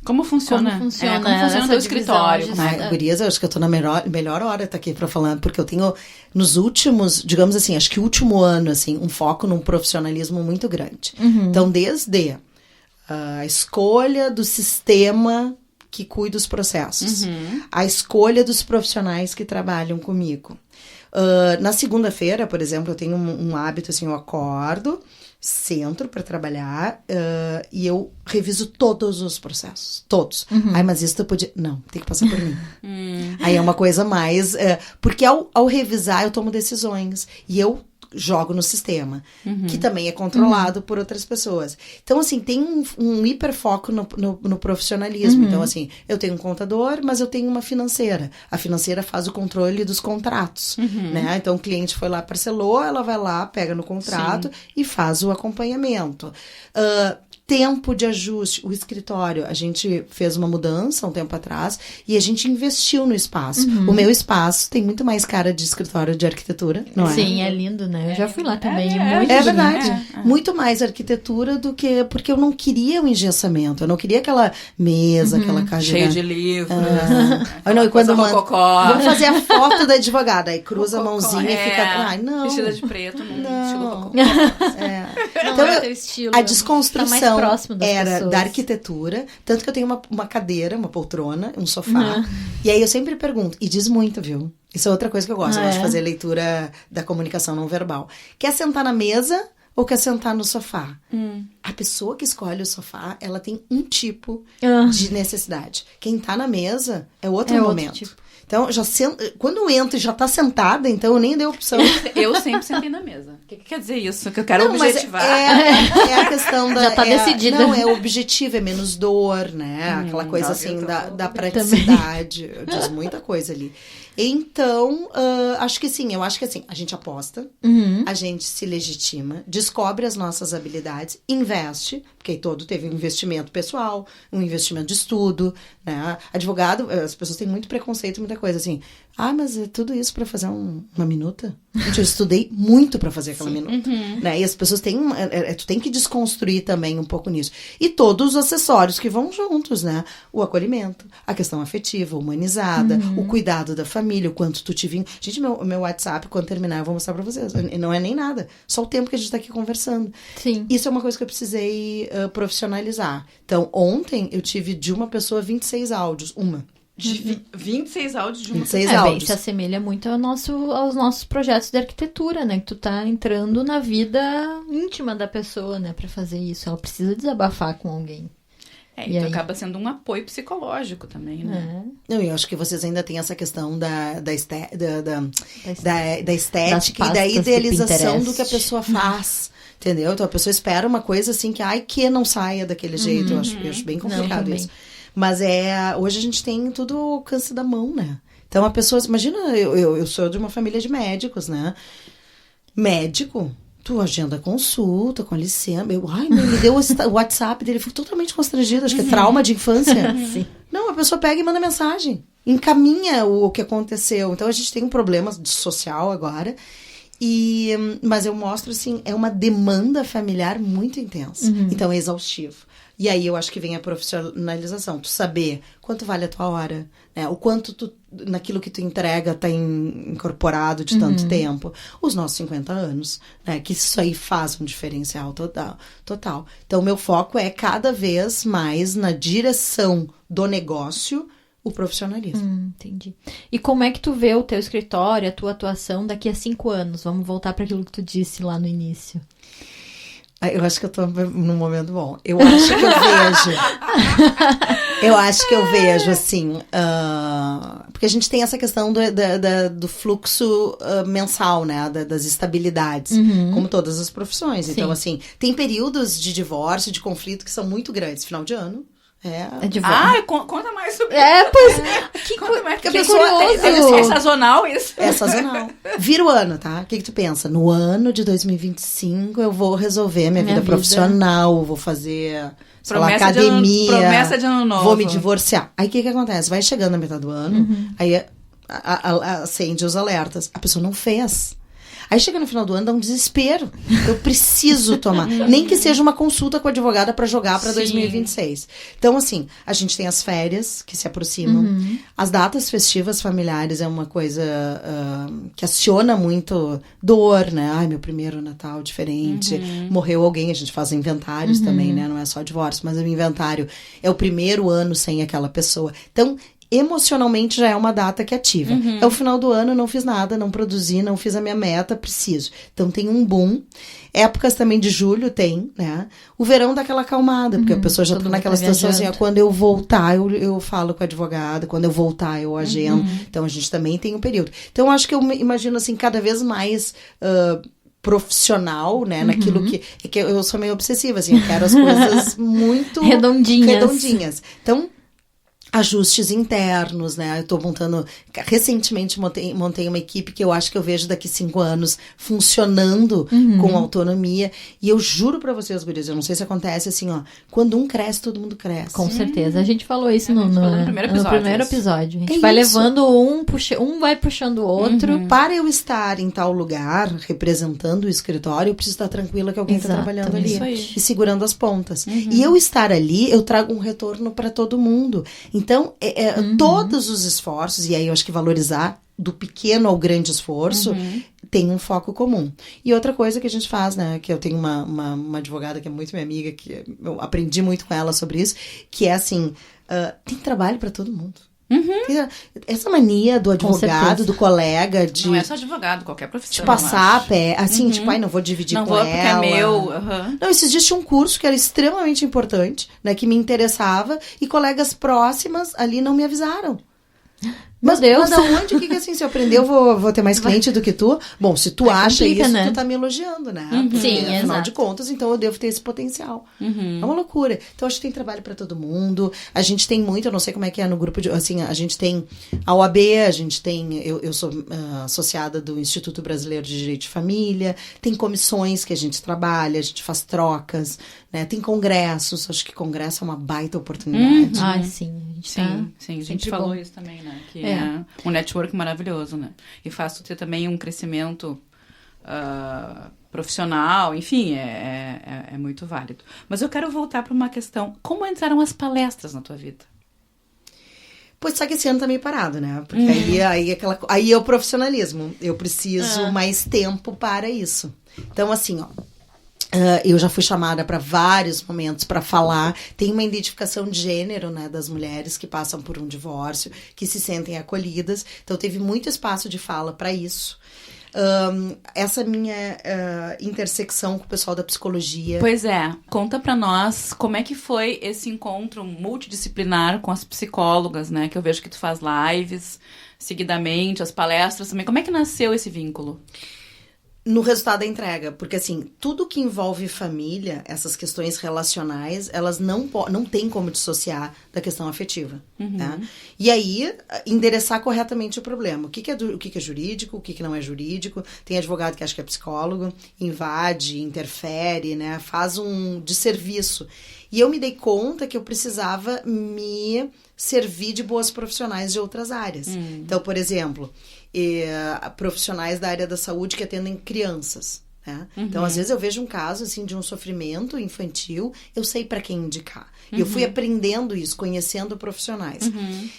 Como funciona? Como funciona como funciona essa o teu escritório? divisão, Ai, gurias, eu acho que eu tô na melhor hora tá aqui pra falar, porque eu tenho, nos últimos, digamos assim, acho que o último ano, assim, um foco num profissionalismo muito grande. Então, desde a escolha do sistema que cuida dos processos, a escolha dos profissionais que trabalham comigo. Na segunda-feira, por exemplo, eu tenho um hábito, assim, eu acordo, centro para trabalhar e eu reviso todos os processos, todos. Ai, mas isso tu podia... Não, tem que passar por mim. Aí é uma coisa mais... porque ao revisar eu tomo decisões e eu jogo no sistema, que também é controlado por outras pessoas. Então, assim, tem um hiperfoco no profissionalismo. Então, assim, eu tenho um contador, mas eu tenho uma financeira. A financeira faz o controle dos contratos, né? Então, o cliente foi lá, parcelou, ela vai lá, pega no contrato e faz o acompanhamento. Tempo de ajuste, o escritório, a gente fez uma mudança um tempo atrás e a gente investiu no espaço. O meu espaço tem muito mais cara de escritório de arquitetura, não é? Sim, é lindo, né? Eu já fui lá também. É verdade. Muito mais arquitetura do que... Porque eu não queria o engessamento. Eu não queria aquela mesa, aquela caixa... Cheio de livros. Não, e quando rococó. vamos fazer a foto da advogada. Aí cruza a mãozinha e fica... Ai, não. Vestida de preto, num estilo rococó. Então, é teu estilo. a desconstrução Tá mais próximo das era pessoas. da arquitetura. Tanto que eu tenho uma cadeira, uma poltrona, um sofá. E aí eu sempre pergunto. E diz muito, viu? Isso é outra coisa que eu gosto. Eu gosto de fazer leitura da comunicação não verbal. Quer sentar na mesa ou quer sentar no sofá? A pessoa que escolhe o sofá, ela tem um tipo de necessidade. Quem tá na mesa é outro momento. Outro tipo. Então, quando eu entro e já tá sentada, então eu nem dei opção. Eu sempre sentei na mesa. O que quer dizer isso? Que eu quero Não, mas objetivar. é a questão da... Já tá decidida. Não, é objetivo, é menos dor, né? Aquela coisa assim da praticidade. Diz muita coisa ali. Então, acho que sim, eu acho que assim, a gente aposta, a gente se legitima, descobre as nossas habilidades, investe, porque aí todo teve um investimento pessoal, um investimento de estudo, né? Advogado, as pessoas têm muito preconceito, muita coisa assim. Ah, mas é tudo isso pra fazer uma minuta? Gente, eu estudei muito pra fazer aquela minuta, né? E as pessoas têm... tu tem que desconstruir também um pouco nisso. E todos os acessórios que vão juntos, né? O acolhimento, a questão afetiva, humanizada, o cuidado da família, o quanto tu te vinha... Gente, meu WhatsApp, quando terminar, eu vou mostrar pra vocês. Não é nem nada. Só o tempo que a gente tá aqui conversando. Sim. Isso é uma coisa que eu precisei profissionalizar. Então, ontem eu tive de uma pessoa 26 áudios. Uma. De 26 áudios de uma 26 Bem, áudios. se assemelha muito aos nossos projetos de arquitetura, né? Que tu tá entrando na vida íntima da pessoa, né? Pra fazer isso. Ela precisa desabafar com alguém. E então acaba sendo um apoio psicológico também, né? Não, eu acho que vocês ainda têm essa questão da estética e da pastas do idealização do Pinterest. que a pessoa faz. Entendeu? Então a pessoa espera uma coisa assim que, que não saia daquele jeito. Eu acho bem complicado também. isso. Mas hoje a gente tem tudo ao alcance da mão, né? Então a pessoa, imagina, eu sou de uma família de médicos, né? Médico, tu agenda consulta, com licença. Me deu o WhatsApp dele, fico totalmente constrangida, acho que é trauma de infância. Sim. Não, a pessoa pega e manda mensagem, encaminha o que aconteceu. Então a gente tem um problema social agora. Mas eu mostro, assim, é uma demanda familiar muito intensa. Então é exaustivo. E aí eu acho que vem a profissionalização. Tu saber quanto vale a tua hora, né? O quanto naquilo que tu entrega tá incorporado de tanto tempo. Os nossos 50 anos, né? Que isso aí faz um diferencial total. Então, o meu foco é cada vez mais na direção do negócio, o profissionalismo. Entendi. E como é que tu vê o teu escritório, a tua atuação daqui a 5 anos? Vamos voltar para aquilo que tu disse lá no início. Eu acho que eu tô num momento bom. Eu acho que eu vejo, assim... porque a gente tem essa questão do fluxo mensal, né? Das estabilidades. Como todas as profissões. Então, assim, tem períodos de divórcio, de conflito que são muito grandes. Final de ano. É de volta. Conta mais sobre Pois. Conta mais, porque que a pessoa curioso. é sazonal isso. É sazonal. Vira o ano, tá? O que tu pensa? No ano de 2025 eu vou resolver minha vida profissional, vou fazer, sei lá, academia. Promessa de ano novo. Vou me divorciar. Aí o que acontece? Vai chegando na metade do ano, aí acende os alertas. A pessoa não fez. Aí chega no final do ano, dá um desespero. Eu preciso tomar. Nem que seja uma consulta com a advogada para jogar para 2026. Então, assim, a gente tem as férias que se aproximam. As datas festivas familiares é uma coisa que aciona muito dor, né? Ai, meu primeiro Natal diferente. Morreu alguém, a gente faz inventários também, né? Não é só divórcio, mas o inventário é o primeiro ano sem aquela pessoa. Então, emocionalmente já é uma data que ativa. É o final do ano, não fiz nada, não produzi, não fiz a minha meta, preciso. Então tem um boom. Épocas também de julho tem, né? O verão dá aquela acalmada, porque a pessoa já tá naquela situação assim, quando eu voltar, eu falo com a advogada, quando eu voltar, eu agendo. Então a gente também tem um período. Então eu acho que eu imagino assim, cada vez mais profissional, né, naquilo que eu sou meio obsessiva, assim, eu quero as coisas muito redondinhas. Então, ajustes internos, né? Eu tô montando... Recentemente montei uma equipe que eu acho que eu vejo daqui 5 anos funcionando com autonomia. E eu juro pra vocês, gurias, eu não sei se acontece assim, ó. Quando um cresce, todo mundo cresce. Com certeza. A gente falou isso no primeiro episódio. A gente vai isso. levando um vai puxando o outro. Para eu estar em tal lugar, representando o escritório, eu preciso estar tranquila que alguém está trabalhando ali. Isso aí. E segurando as pontas. E eu estar ali, eu trago um retorno para todo mundo. Então, todos os esforços, e aí eu acho que valorizar do pequeno ao grande esforço, tem um foco comum. E outra coisa que a gente faz, né, que eu tenho uma advogada que é muito minha amiga, que eu aprendi muito com ela sobre isso, que é assim, tem trabalho para todo mundo. Essa mania do advogado, do colega, de... Não é só advogado, qualquer profissão. De passar a pé, assim, tipo, ai, não vou dividir não com vou ela. Porque é meu. Não, esses dias tinha um curso que era extremamente importante, que me interessava, e colegas próximas ali não me avisaram. Meu Deus. Mas da onde? O que assim, se eu aprender, eu vou ter mais cliente do que tu? Bom, se tu acha isso, né? Tu tá me elogiando, né? Porque, sim, afinal de contas, então eu devo ter esse potencial. É uma loucura. Então, acho que tem trabalho pra todo mundo. A gente tem muito, eu não sei como é que é no grupo de... Assim, a gente tem a OAB, a gente tem... Eu sou associada do Instituto Brasileiro de Direito de Família. Tem comissões que a gente trabalha, a gente faz trocas, né? Tem congressos. Acho que congresso é uma baita oportunidade. Ah, sim. Sim, a gente falou isso também, né? Que é um network maravilhoso, né? E faz tu ter também um crescimento profissional, enfim, é muito válido. Mas eu quero voltar para uma questão. Como entraram as palestras na tua vida? Pois só que esse ano tá meio parado, né? Porque aí é o profissionalismo. Eu preciso mais tempo para isso. Então, assim, ó. Eu já fui chamada para vários momentos para falar. Tem uma identificação de gênero, né, das mulheres que passam por um divórcio, que se sentem acolhidas. Então, teve muito espaço de fala para isso. Essa minha intersecção com o pessoal da psicologia. Pois é, conta pra nós como é que foi esse encontro multidisciplinar com as psicólogas, né? Que eu vejo que tu faz lives seguidamente, as palestras também. Como é que nasceu esse vínculo? No resultado da entrega, porque assim, tudo que envolve família, essas questões relacionais, elas não tem como dissociar da questão afetiva, tá? E aí, endereçar corretamente o problema. O que é jurídico, o que não é jurídico. Tem advogado que acha que é psicólogo, invade, interfere, né? Faz um desserviço. E eu me dei conta que eu precisava me servir de boas profissionais de outras áreas. Então, por exemplo, profissionais da área da saúde que atendem crianças. Né? Então, às vezes eu vejo um caso assim, de um sofrimento infantil, eu sei para quem indicar. Eu fui aprendendo isso, conhecendo profissionais.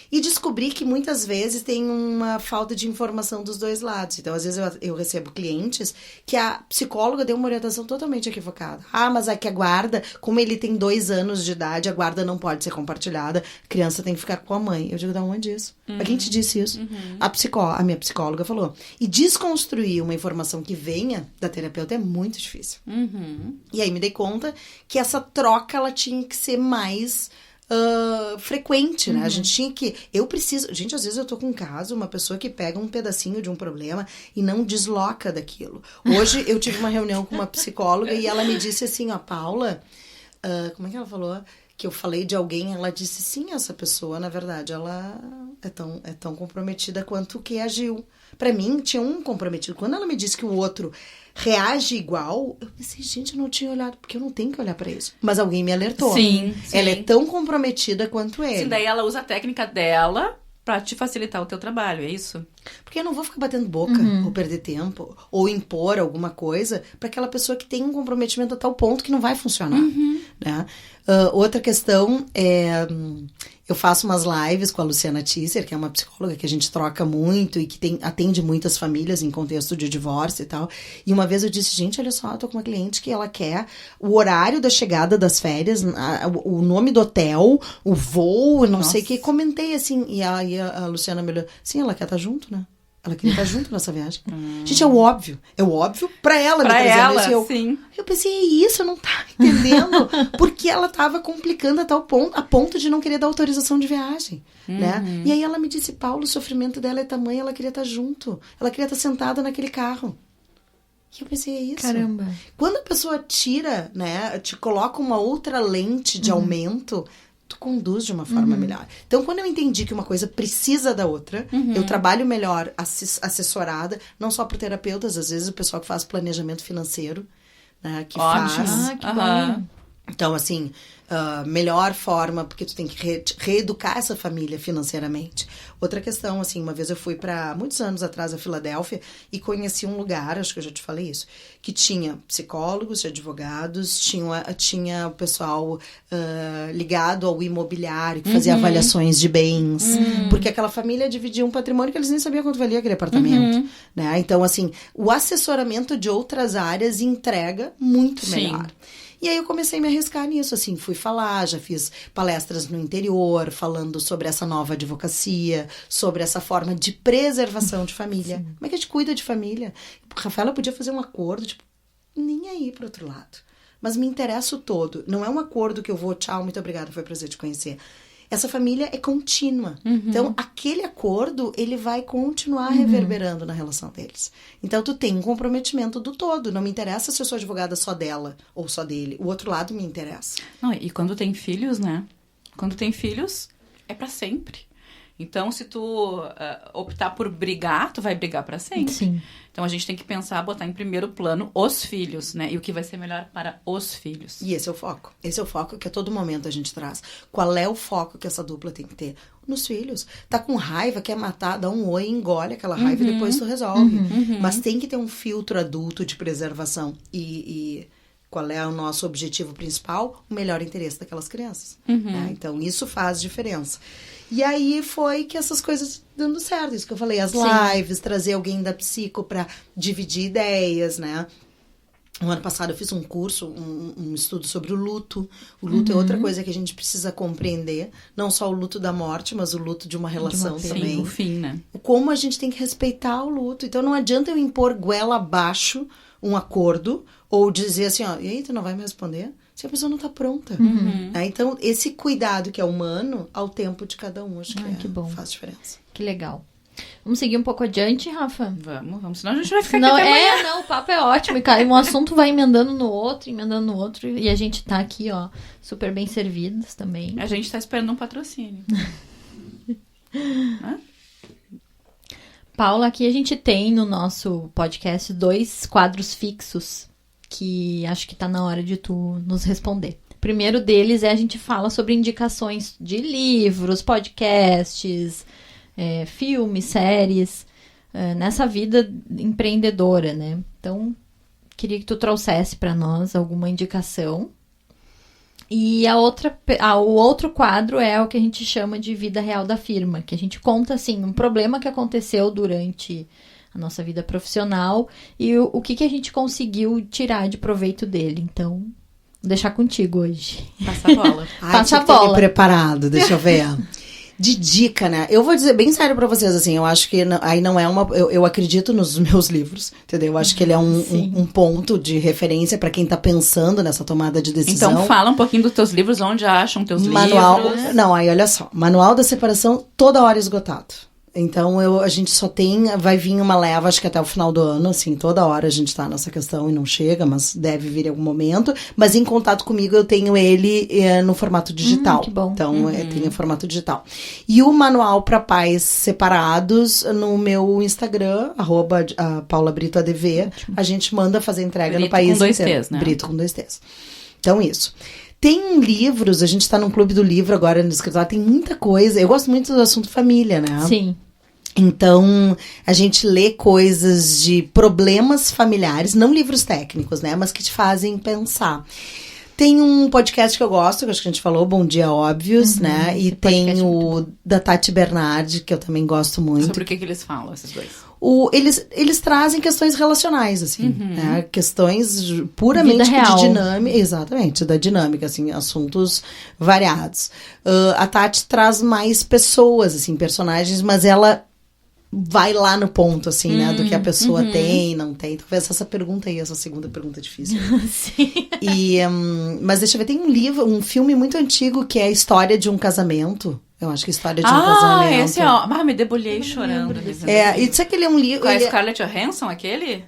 E descobri que muitas vezes tem uma falta de informação dos dois lados. Então, às vezes eu recebo clientes que a psicóloga deu uma orientação totalmente equivocada. Ah, mas é que a guarda, como ele tem 2 anos de idade, a guarda não pode ser compartilhada, a criança tem que ficar com a mãe. Eu digo, da onde isso? Quem te disse isso? A minha psicóloga falou. E desconstruir uma informação que venha da terapeuta é muito difícil. E aí me dei conta que essa troca, ela tinha que ser mais frequente, né? A gente tinha que... Gente, às vezes eu tô com um caso, uma pessoa que pega um pedacinho de um problema e não desloca daquilo. Hoje eu tive uma reunião com uma psicóloga e ela me disse assim, ó, Paula... como é que ela falou? que eu falei de alguém, ela disse, sim, essa pessoa, na verdade, ela é tão comprometida quanto que agiu. Pra mim, tinha um comprometido. Quando ela me disse que o outro reage igual, eu pensei, gente, eu não tinha olhado, porque eu não tenho que olhar pra isso. Mas alguém me alertou. Sim. Ela é tão comprometida quanto ele. Sim, daí ela usa a técnica dela pra te facilitar o teu trabalho, é isso? Porque eu não vou ficar batendo boca, ou perder tempo, ou impor alguma coisa pra aquela pessoa que tem um comprometimento a tal ponto que não vai funcionar, né? Outra questão é... Eu faço umas lives com a Luciana Tisser, que é uma psicóloga que a gente troca muito e que atende muitas famílias em contexto de divórcio e tal. E uma vez eu disse, gente, olha só, eu tô com uma cliente que ela quer o horário da chegada das férias, o nome do hotel, o voo, não sei o que. Comentei assim, e a Luciana me olhou, sim, ela quer estar junto, né? Ela queria estar junto nessa viagem. Gente, é o óbvio pra ela. Pra me ela, isso, sim. Eu pensei, é isso, eu não tava entendendo. Porque ela tava complicando a ponto de não querer dar autorização de viagem, né? E aí ela me disse, Paulo, o sofrimento dela é tamanho, ela queria estar junto. Ela queria estar sentada naquele carro. E eu pensei, é isso. Caramba. Quando a pessoa tira, né, te coloca uma outra lente de aumento... tu conduz de uma forma melhor. Então, quando eu entendi que uma coisa precisa da outra, eu trabalho melhor assessorada, não só por terapeutas, às vezes o pessoal que faz planejamento financeiro, né, que Ótimo. faz... Que bom. Então, assim, melhor forma, porque tu tem que reeducar essa família financeiramente. Outra questão, assim, uma vez eu fui para muitos anos atrás a Filadélfia e conheci um lugar, acho que eu já te falei isso, que tinha psicólogos, advogados, tinha o pessoal ligado ao imobiliário, que fazia avaliações de bens, porque aquela família dividia um patrimônio que eles nem sabiam quanto valia aquele apartamento, né? Então, assim, o assessoramento de outras áreas entrega muito melhor. E aí eu comecei a me arriscar nisso, assim, fui falar, já fiz palestras no interior, falando sobre essa nova advocacia, sobre essa forma de preservação de família. Como é que a gente cuida de família? A Rafaela podia fazer um acordo, tipo, nem aí pro outro lado. Mas me interessa o todo. Não é um acordo que eu vou, tchau, muito obrigada, foi um prazer te conhecer. Essa família é contínua. Então, aquele acordo, ele vai continuar reverberando na relação deles. Então, tu tem um comprometimento do todo. Não me interessa se eu sou advogada só dela ou só dele. O outro lado me interessa. Não, e quando tem filhos, né? Quando tem filhos, é pra sempre. Então, se tu optar por brigar, tu vai brigar pra sempre. Sim. Então, a gente tem que pensar, botar em primeiro plano os filhos, né? E o que vai ser melhor para os filhos. E esse é o foco. Esse é o foco que a todo momento a gente traz. Qual é o foco que essa dupla tem que ter? Nos filhos. Tá com raiva, quer matar, dá um oi, engole aquela raiva e depois tu resolve. Mas tem que ter um filtro adulto de preservação. E qual é o nosso objetivo principal? O melhor interesse daquelas crianças. Né? Então, isso faz diferença. E aí foi que essas coisas dando certo. Isso que eu falei, as lives, trazer alguém da psico para dividir ideias, né? No ano passado eu fiz um curso, um estudo sobre o luto. O luto é outra coisa que a gente precisa compreender. Não só o luto da morte, mas o luto de uma relação também. Sim, o fim, né? Como a gente tem que respeitar o luto. Então não adianta eu impor goela abaixo um acordo ou dizer assim, ó, e aí, tu não vai me responder? Se a pessoa não tá pronta. Né? Então, esse cuidado que é humano, ao tempo de cada um, acho que bom. Faz diferença. Que legal. Vamos seguir um pouco adiante, Rafa? Vamos, senão a gente vai ficar Não, aqui até amanhã. não, o papo é ótimo. E um assunto vai emendando no outro, e a gente tá aqui, ó, super bem servidos também. A gente tá esperando um patrocínio. Paula, aqui a gente tem no nosso podcast 2 quadros fixos que acho que tá na hora de tu nos responder. O primeiro deles a gente fala sobre indicações de livros, podcasts, filmes, séries, nessa vida empreendedora, né? Então, queria que tu trouxesse para nós alguma indicação. E o outro quadro é o que a gente chama de vida real da firma, que a gente conta, assim, um problema que aconteceu durante a nossa vida profissional e o que a gente conseguiu tirar de proveito dele. Então, vou deixar contigo hoje. Passa a bola. Passa a bola. Preparado, deixa eu ver. De dica, né? Eu vou dizer bem sério pra vocês, assim, eu acho que aí não é uma... Eu acredito nos meus livros, entendeu? Eu acho que ele é um ponto de referência pra quem tá pensando nessa tomada de decisão. Então fala um pouquinho dos teus livros, onde acham teus Manual, livros. não, aí olha só, Manual da Separação, toda hora esgotado. Então, a gente só vai vir uma leva, acho que até o final do ano, assim, toda hora a gente tá nessa questão e não chega, mas deve vir em algum momento. Mas em contato comigo eu tenho ele no formato digital. Que bom. Então, tem em formato digital. E o manual para pais separados no meu Instagram, @PaulaBritoADV, a gente manda fazer entrega no país com 2 inteiro. T's, né? Brito com 2 T's. Então, isso. Tem livros, a gente tá num clube do livro agora no escritório, tem muita coisa. Eu gosto muito do assunto família, né? Sim. Então, a gente lê coisas de problemas familiares, não livros técnicos, né? Mas que te fazem pensar. Tem um podcast que eu gosto, que acho que a gente falou, Bom Dia Óbvios, né? E tem o da Tati Bernardi, que eu também gosto muito. Sobre o que eles falam, esses dois? Eles trazem questões relacionais, assim, né? Questões puramente de dinâmica. Exatamente, da dinâmica, assim, assuntos variados. A Tati traz mais pessoas, assim, personagens, mas ela vai lá no ponto, assim, né? Do que a pessoa tem, não tem. Talvez essa pergunta aí, essa segunda pergunta difícil. Sim. Mas deixa eu ver, tem um filme muito antigo que é a História de um Casamento. Eu acho que História de um Casamento. Esse, ó. Me debulhei chorando. E diz que ele é um livro... Com a Scarlett Johansson, aquele?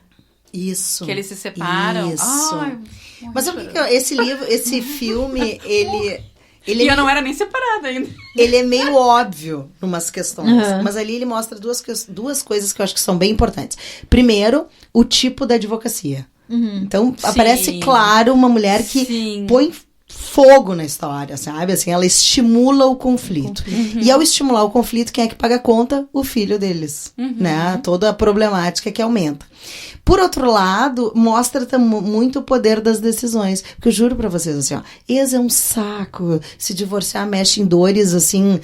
Isso. Que eles se separam. Isso. Ai, mas sabe o que esse livro, esse filme, ele e eu não era nem separada ainda. Ele é meio óbvio em umas questões. Mas ali ele mostra duas coisas que eu acho que são bem importantes. Primeiro, o tipo da advocacia. Então, aparece claro uma mulher que põe fogo na história, sabe? Assim, ela estimula o conflito. E ao estimular o conflito, quem é que paga a conta? O filho deles, né? Toda a problemática que aumenta. Por outro lado, mostra muito o poder das decisões. Porque eu juro pra vocês, assim, ó, ex é um saco. Se divorciar mexe em dores, assim,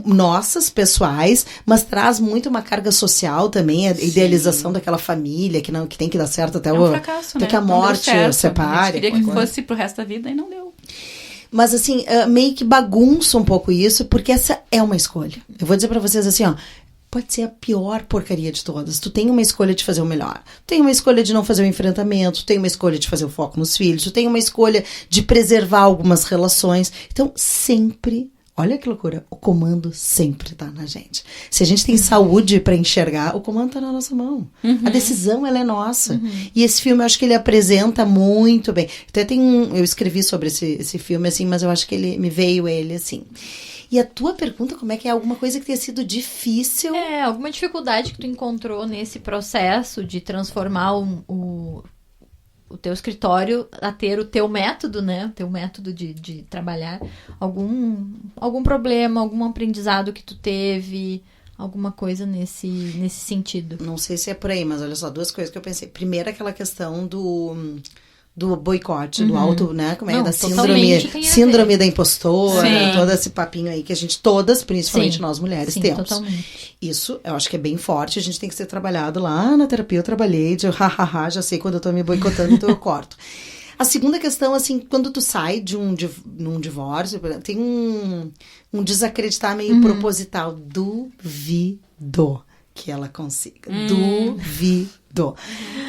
nossas, pessoais, mas traz muito uma carga social também, a idealização daquela família, que tem que dar certo até, fracasso, até né? que a morte separe. Eu queria que fosse pro resto da vida e não deu. Mas, assim, meio que bagunça um pouco isso, porque essa é uma escolha. Eu vou dizer pra vocês assim, ó, pode ser a pior porcaria de todas. Tu tem uma escolha de fazer o melhor. Tu tem uma escolha de não fazer o enfrentamento. Tu tem uma escolha de fazer o foco nos filhos. Tu tem uma escolha de preservar algumas relações. Então, sempre... Olha que loucura. O comando sempre tá na gente. Se a gente tem saúde pra enxergar, o comando tá na nossa mão. A decisão, ela é nossa. E esse filme, eu acho que ele apresenta muito bem. Até eu escrevi sobre esse filme, assim, mas eu acho que me veio ele, assim... E a tua pergunta, como é que é alguma coisa que tenha sido difícil? Alguma dificuldade que tu encontrou nesse processo de transformar o teu escritório a ter o teu método, né? O teu método de trabalhar. Algum problema, algum aprendizado que tu teve, alguma coisa nesse sentido? Não sei se é por aí, mas olha só, 2 coisas que eu pensei. Primeiro, aquela questão do boicote, do auto, né? Como é? Não, da síndrome da impostora, todo esse papinho aí que a gente todas, principalmente nós mulheres, temos. Totalmente. Isso, eu acho que é bem forte, a gente tem que ser trabalhado lá na terapia, eu trabalhei, já sei quando eu tô me boicotando, então eu corto. A segunda questão, assim, quando tu sai num divórcio, tem um desacreditar meio proposital. Duvido que ela consiga. Duvido.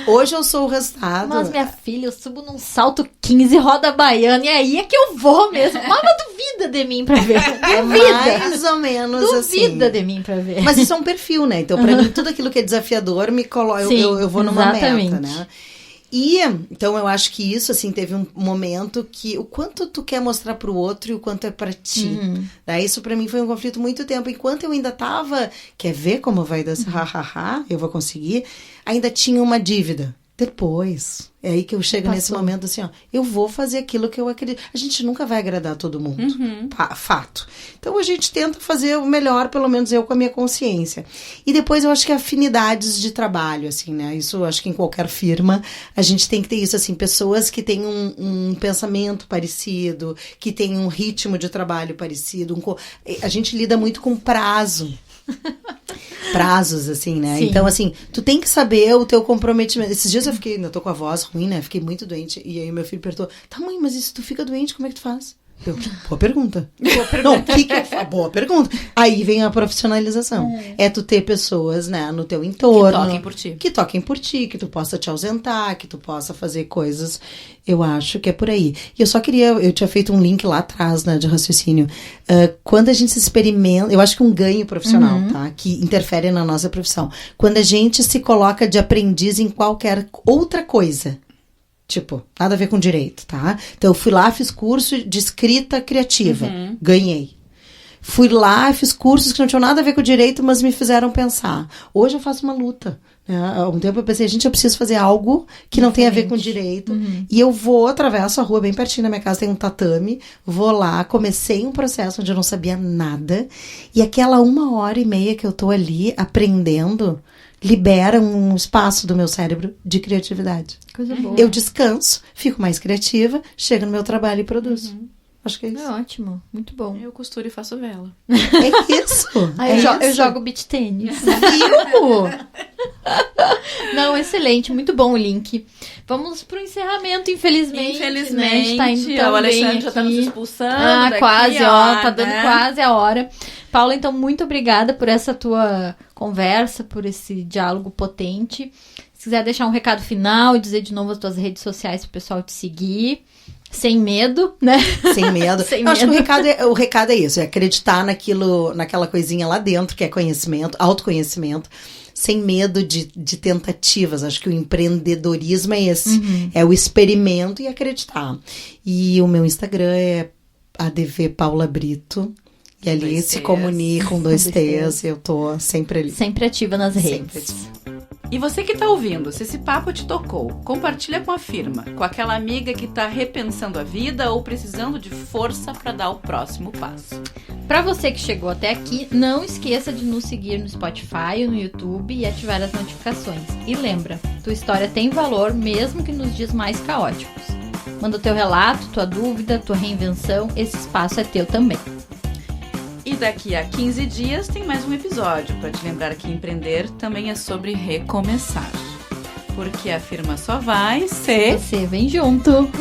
Hoje eu sou o resultado. Mas, minha filha, eu subo num salto 15, roda baiana, e aí é que eu vou mesmo. Mama duvida de mim pra ver. Duvida. Mais ou menos assim. Duvida de mim pra ver. Mas isso é um perfil, né? Então, pra mim, tudo aquilo que é desafiador me coloca. Eu vou numa meta, né? E, então, eu acho que isso, assim, teve um momento que o quanto tu quer mostrar pro outro e o quanto é pra ti. Isso pra mim foi um conflito muito tempo. Enquanto eu ainda tava, quer ver como vai dar esse eu vou conseguir, ainda tinha uma dívida. Depois, é aí que eu chego nesse momento assim, ó, eu vou fazer aquilo que eu acredito. A gente nunca vai agradar todo mundo, fato. Então a gente tenta fazer o melhor, pelo menos eu com a minha consciência. E depois eu acho que afinidades de trabalho, assim, né? Isso eu acho que em qualquer firma a gente tem que ter isso, assim, pessoas que têm um pensamento parecido, que têm um ritmo de trabalho parecido. A gente lida muito com prazo. Prazos, assim, né? Sim. Então, assim, tu tem que saber o teu comprometimento. Esses dias eu tô com a voz ruim, né? Fiquei muito doente. E aí meu filho perguntou, tá, mãe, mas e se tu fica doente, como é que tu faz? Boa pergunta. Não, o que eu faço? Boa pergunta. Aí vem a profissionalização. É tu ter pessoas, né, no teu entorno. Que toquem por ti. Que toquem por ti, que tu possa te ausentar, que tu possa fazer coisas. Eu acho que é por aí. E eu só queria... Eu tinha feito um link lá atrás, né, de raciocínio. Quando a gente se experimenta... Eu acho que um ganho profissional, tá? Que interfere na nossa profissão. Quando a gente se coloca de aprendiz em qualquer outra coisa. Tipo, nada a ver com direito, tá? Então, eu fui lá, fiz curso de escrita criativa. Ganhei. Fui lá, fiz cursos que não tinham nada a ver com direito, mas me fizeram pensar. Hoje eu faço uma luta. Né? Há um tempo eu pensei, gente, eu preciso fazer algo que não tem a ver com direito. E eu vou, atravesso a rua bem pertinho da minha casa, tem um tatame. Vou lá, comecei um processo onde eu não sabia nada. E aquela 1h30 que eu tô ali aprendendo... libera um espaço do meu cérebro de criatividade. Coisa boa. Eu descanso, fico mais criativa, chego no meu trabalho e produzo. Acho que é isso. É ótimo, muito bom. Eu costuro e faço vela. É isso. Eu jogo beach tênis. Viu? Não, excelente, muito bom o link. Vamos pro encerramento, infelizmente. Infelizmente, né? A gente tá indo tão o Alexandre bem já tá nos aqui. expulsando daqui, quase, tá dando né? quase a hora. Paula, então, muito obrigada por essa tua conversa, por esse diálogo potente. Se quiser deixar um recado final e dizer de novo as tuas redes sociais pro pessoal te seguir. Sem medo, né? Sem medo. Sem Eu acho que medo. o recado é isso, é acreditar naquela coisinha lá dentro, que é conhecimento, autoconhecimento, sem medo de tentativas. Acho que o empreendedorismo é esse, é o experimento e acreditar. E o meu Instagram é ADV Paula Brito, e ali 2 se T's. comunique com 2 Com 2 T's, eu tô sempre ali. Sempre ativa nas Sempre redes. E você que tá ouvindo, se esse papo te tocou, compartilha com a firma, com aquela amiga que tá repensando a vida ou precisando de força para dar o próximo passo. Pra você que chegou até aqui, não esqueça de nos seguir no Spotify ou no YouTube e ativar as notificações. E lembra, tua história tem valor mesmo que nos dias mais caóticos. Manda o teu relato, tua dúvida, tua reinvenção, esse espaço é teu também. E daqui a 15 dias tem mais um episódio para te lembrar que empreender também é sobre recomeçar. Porque a firma só vai ser... Você vem junto!